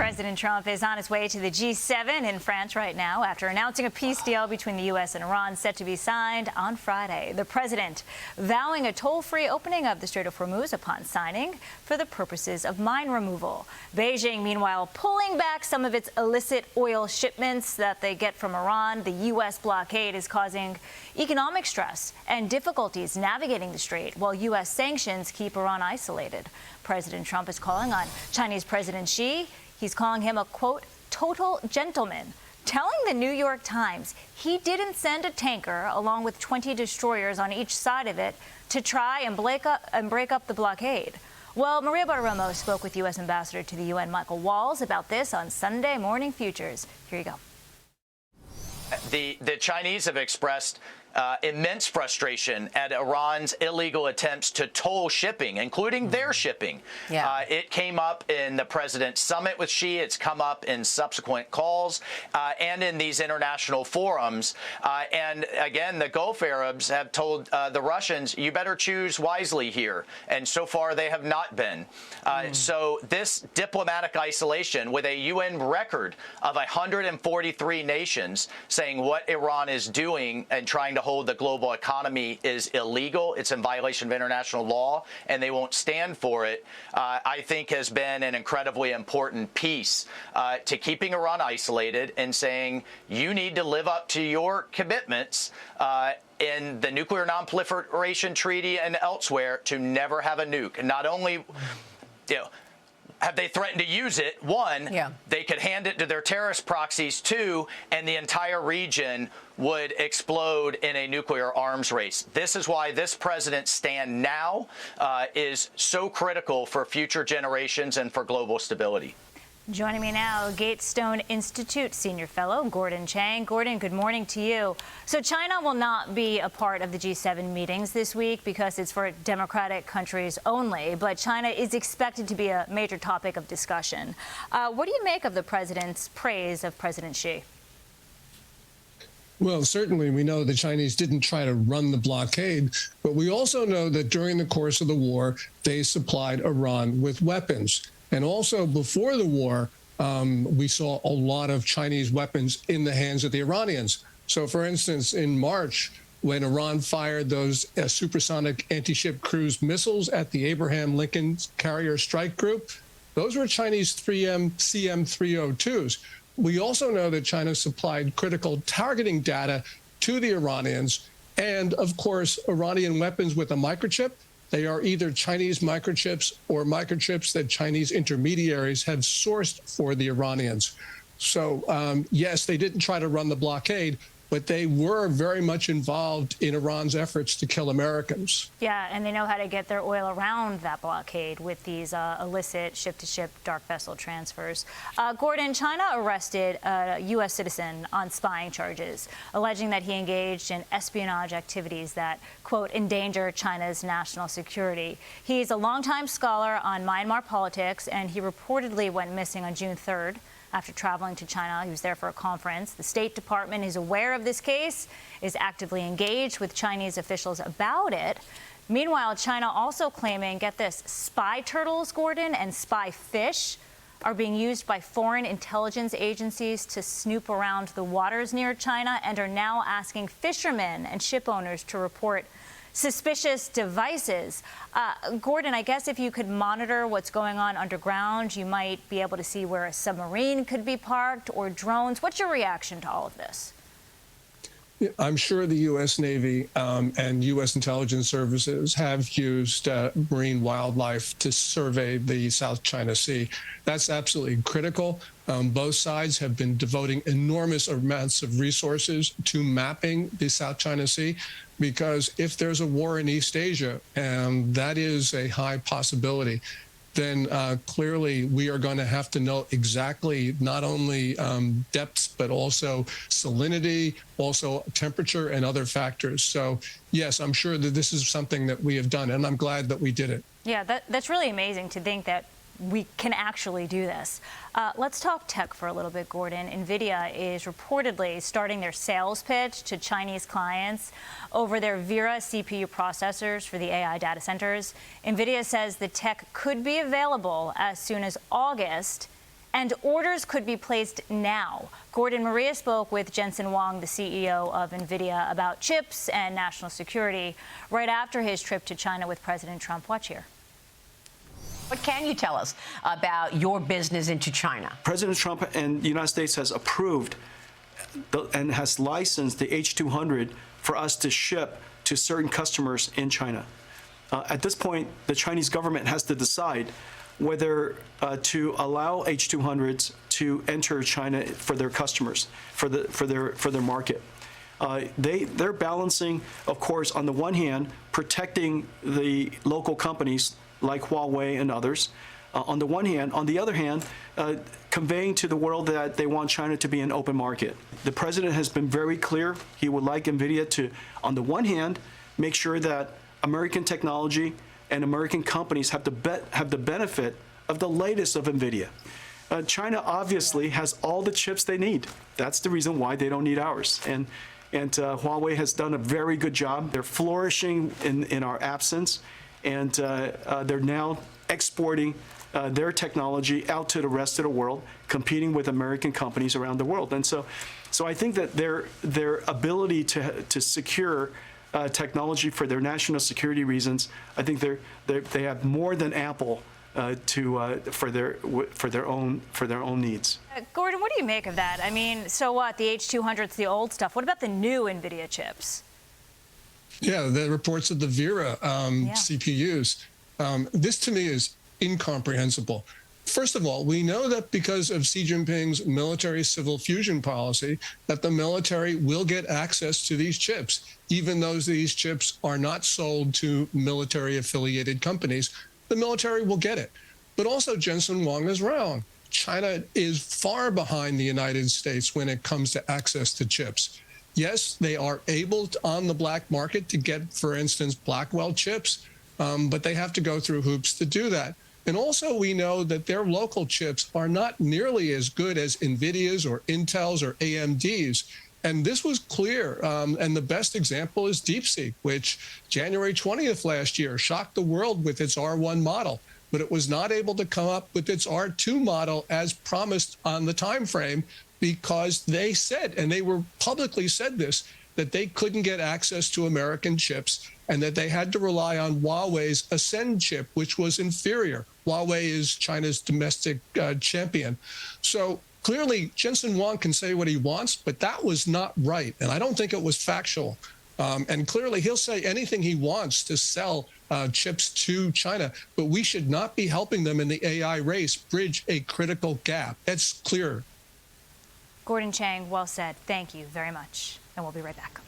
President Trump is on his way to the G7 in France right now after announcing a peace deal between the U.S. and Iran set to be signed on Friday. The president vowing a toll-free opening of the Strait of Hormuz upon signing for the purposes of mine removal. Beijing, meanwhile, pulling back some of its illicit oil shipments that they get from Iran. The U.S. blockade is causing economic stress and difficulties navigating the strait, while U.S. sanctions keep Iran isolated. President Trump is calling on Chinese President Xi. He's calling him a, quote, total gentleman, telling the New York Times he didn't send a tanker along with 20 destroyers on each side of it to try and break up the blockade. Well, Maria Bartiromo spoke with U.S. Ambassador to the UN, Michael Walls, about this on Sunday Morning Futures. Here you go. The Chinese have expressed immense frustration at Iran's illegal attempts to toll shipping, including their shipping. Yeah. It came up in the president's summit with Xi. It's come up in subsequent calls and in these international forums. And again, the Gulf Arabs have told the Russians, you better choose wisely here. And so far, they have not been. So this diplomatic isolation with a UN record of 143 nations saying what Iran is doing and trying to hold the global economy is illegal. It's in violation of international law, and they won't stand for it, I think has been an incredibly important piece to keeping Iran isolated and saying you need to live up to your commitments in the Nuclear Non-Proliferation Treaty and elsewhere to never have a nuke. And not only, have they threatened to use it? One, they could hand it to their terrorist proxies. Two, and the entire region would explode in a nuclear arms race. This is why this president's stand now is so critical for future generations and for global stability. Joining me now, Gatestone Institute Senior Fellow Gordon Chang. Gordon, good morning to you. So China will not be a part of the G7 meetings this week because it's for democratic countries only, but China is expected to be a major topic of discussion. What do you make of the president's praise of President Xi? Well, certainly we know the Chinese didn't try to run the blockade, but we also know that during the course of the war, they supplied Iran with weapons. And also before the war, we saw a lot of Chinese weapons in the hands of the Iranians. So, for instance, in March, when Iran fired those supersonic anti-ship cruise missiles at the Abraham Lincoln Carrier Strike Group, those were Chinese 3M CM-302s. We also know that China supplied critical targeting data to the Iranians. And, of course, Iranian weapons with a microchip, they are either Chinese microchips or microchips that Chinese intermediaries have sourced for the Iranians. So, yes, they didn't try to run the blockade, but they were very much involved in Iran's efforts to kill Americans. Yeah, and they know how to get their oil around that blockade with these illicit ship-to-ship dark vessel transfers. Gordon, China arrested a U.S. citizen on spying charges, alleging that he engaged in espionage activities that, quote, endanger China's national security. He's a longtime scholar on Myanmar politics, and he reportedly went missing on June 3rd. After traveling to China. He was there for a conference. The State Department is aware of this case, is actively engaged with Chinese officials about it. Meanwhile, China also claiming, get this, spy turtles, Gordon, and spy fish are being used by foreign intelligence agencies to snoop around the waters near China and are now asking fishermen and ship owners to report suspicious devices. Gordon, I guess if you could monitor what's going on underground, you might be able to see where a submarine could be parked or drones. What's your reaction to all of this? I'm sure the U.S. Navy and U.S. intelligence services have used marine wildlife to survey the South China Sea. That's absolutely critical. Both sides have been devoting enormous amounts of resources to mapping the South China Sea, because if there's a war in East Asia, and that is a high possibility, then clearly we are going to have to know exactly not only depths, but also salinity, also temperature and other factors. So, yes, I'm sure that this is something that we have done, and I'm glad that we did it. Yeah, that's really amazing to think that we can actually do this. Let's talk tech for a little bit, Gordon. Nvidia is reportedly starting their sales pitch to Chinese clients over their Vera CPU processors for the AI data centers. Nvidia says the tech could be available as soon as August and orders could be placed now. Gordon, Maria spoke with Jensen Huang, the CEO of Nvidia, about chips and national security right after his trip to China with President Trump. Watch here. What can you tell us about your business into China? President Trump and the United States has approved and has licensed the H200 for us to ship to certain customers in China. At this point, the Chinese government has to decide whether to allow H200s to enter China for their customers, for their market. They're balancing, of course, on the one hand, protecting the local companies like Huawei and others, on the one hand. On the other hand, conveying to the world that they want China to be an open market. The president has been very clear. He would like Nvidia to, on the one hand, make sure that American technology and American companies have the benefit of the latest of Nvidia. China obviously has all the chips they need. That's the reason why they don't need ours. And Huawei has done a very good job. They're flourishing in our absence, and they're now exporting their technology out to the rest of the world, competing with American companies around the world. And so I think that their ability to secure technology for their national security reasons, I think they have more than ample for their own needs. Gordon, what do you make of that? I mean, so what? The H200's the old stuff. What about the new Nvidia chips? Yeah, the reports of the Vera CPUs. This to me is incomprehensible. First of all, we know that because of Xi Jinping's military-civil fusion policy, that the military will get access to these chips, even though these chips are not sold to military-affiliated companies. The military will get it. But also, Jensen Huang is wrong. China is far behind the United States when it comes to access to chips. Yes, they are able to, on the black market, to get, for instance, Blackwell chips, but they have to go through hoops to do that. And also, we know that their local chips are not nearly as good as NVIDIA's or Intel's or AMD's. And this was clear. And the best example is DeepSeek, which January 20th last year shocked the world with its R1 model, but it was not able to come up with its R2 model as promised on the time frame, because they said, and they were publicly said this, that they couldn't get access to American chips and that they had to rely on Huawei's Ascend chip, which was inferior. Huawei is China's domestic champion. So clearly, Jensen Huang can say what he wants, but that was not right. And I don't think it was factual. And clearly, he'll say anything he wants to sell chips to China, but we should not be helping them in the AI race bridge a critical gap. That's clear. Gordon Chang, well said. Thank you very much. And we'll be right back.